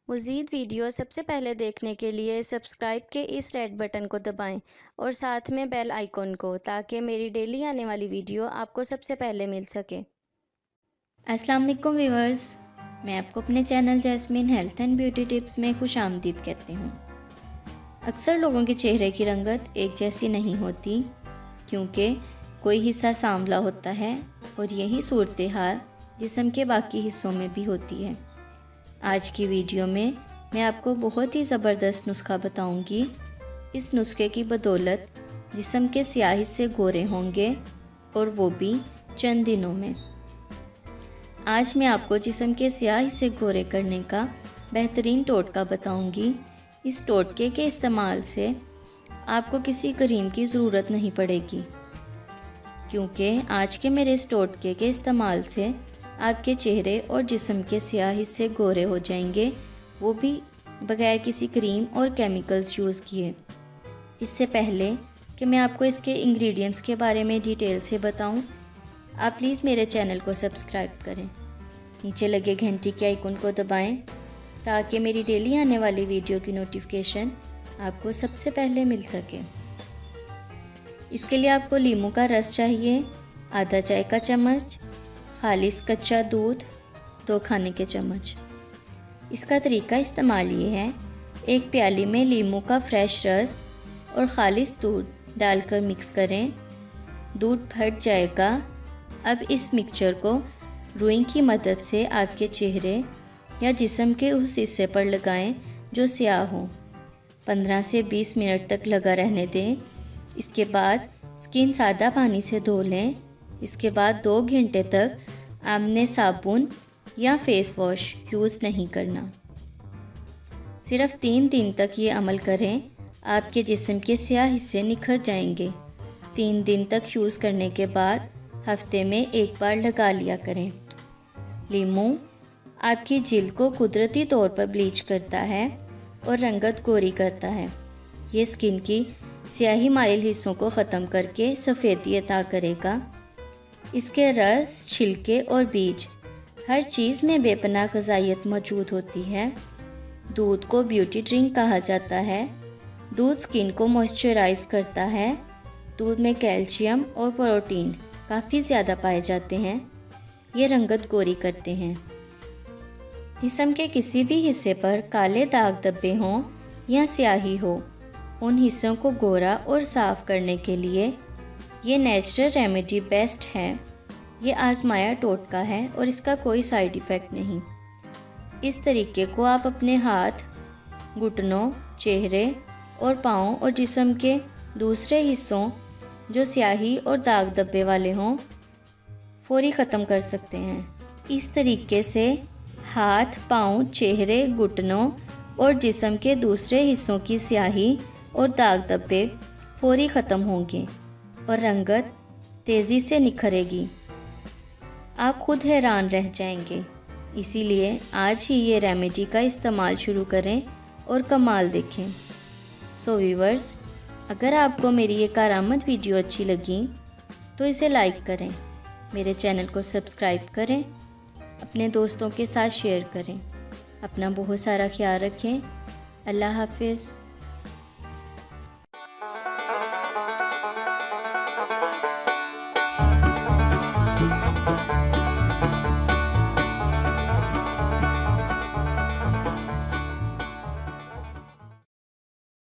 मज़ीद वीडियो सबसे पहले देखने के लिए सब्सक्राइब के इस रेड बटन को दबाएं और साथ में बेल आइकॉन को, ताकि मेरी डेली आने वाली वीडियो आपको सबसे पहले मिल सके। अस्सलाम वालेकुम व्यूअर्स, मैं आपको अपने channel Jasmine Health and Beauty Tips में खुशामदीद कहती हूँ। अक्सर लोगों के चेहरे की रंगत एक जैसी नहीं होती, क्योंकि कोई हिस्सा सांवला होता है और यही सूरत हाल जिस्म के बाकी हिस्सों में भी होती है। आज की वीडियो में मैं आपको बहुत ही ज़बरदस्त नुस्खा बताऊंगी। इस नुस्खे की बदौलत जिस्म के स्याह हिस्से गोरे होंगे, और वो भी चंद दिनों में। आज मैं आपको जिस्म के स्याह हिस्से गोरे करने का बेहतरीन टोटका बताऊंगी। इस टोटके के इस्तेमाल से आपको किसी क्रीम की ज़रूरत नहीं पड़ेगी, क्योंकि आज के मेरे इस टोटके के इस्तेमाल से आपके चेहरे और जिस्म के स्याह हिस्से गोरे हो जाएंगे, वो भी बगैर किसी क्रीम और केमिकल्स यूज़ किए। इससे पहले कि मैं आपको इसके इंग्रेडिएंट्स के बारे में डिटेल से बताऊं, आप प्लीज़ मेरे चैनल को सब्सक्राइब करें। नीचे लगे घंटी के आइकन को दबाएं, ताकि मेरी डेली आने वाली वीडियो की नोटिफिकेशन आपको सबसे पहले मिल सके। इसके लिए आपको लीमू का रस चाहिए, आधा चाय का चम्मच, खालिस कच्चा दूध 2 खाने के चम्मच। इसका तरीका इस्तेमाल ये है, एक प्याली में लीमू का फ्रेश रस और खालिस दूध डालकर मिक्स करें। दूध फट जाएगा। अब इस मिक्सचर को रुई की मदद से आपके चेहरे या जिस्म के उस हिस्से पर लगाएं जो स्याह हो। 15 से 20 मिनट तक लगा रहने दें। इसके बाद स्किन सादा पानी से धो लें। इसके बाद 2 घंटे तक आपने साबुन या फेस वॉश यूज़ नहीं करना। सिर्फ 3 दिन तक ये अमल करें, आपके जिस्म के स्याह हिस्से निखर जाएंगे। 3 दिन तक यूज़ करने के बाद हफ्ते में 1 बार लगा लिया करें। लीमू आपकी जिल्द को कुदरती तौर पर ब्लीच करता है और रंगत गोरी करता है। ये स्किन की स्याही माइल हिस्सों को ख़त्म करके सफ़ेदी अता करेगा। इसके रस, छिलके और बीज, हर चीज़ में बेपनाह ग़िज़ाइयत मौजूद होती है। दूध को ब्यूटी ड्रिंक कहा जाता है। दूध स्किन को मॉइस्चराइज़ करता है। दूध में कैल्शियम और प्रोटीन काफ़ी ज़्यादा पाए जाते हैं। ये रंगत गोरी करते हैं। जिस्म के किसी भी हिस्से पर काले दाग धब्बे हों या स्याही हो, उन हिस्सों को गोरा और साफ़ करने के लिए ये नेचुरल रेमेडी बेस्ट है। ये आजमाया टोटका है और इसका कोई साइड इफ़ेक्ट नहीं। इस तरीके को आप अपने हाथ, घुटनों, चेहरे और पाँव और जिस्म के दूसरे हिस्सों जो स्याही और दाग धब्बे वाले हों, फौरी ख़त्म कर सकते हैं। इस तरीके से हाथ, पाँव, चेहरे, घुटनों और जिस्म के दूसरे हिस्सों की स्याही और दाग धब्बे फौरी ख़त्म होंगे और रंगत तेज़ी से निखरेगी। आप खुद हैरान रह जाएंगे। इसीलिए आज ही ये रेमेडी का इस्तेमाल शुरू करें और कमाल देखें। सो व्यूअर्स, अगर आपको मेरी ये कारआमद वीडियो अच्छी लगी तो इसे लाइक करें, मेरे चैनल को सब्सक्राइब करें, अपने दोस्तों के साथ शेयर करें। अपना बहुत सारा ख्याल रखें। अल्लाह हाफिज़।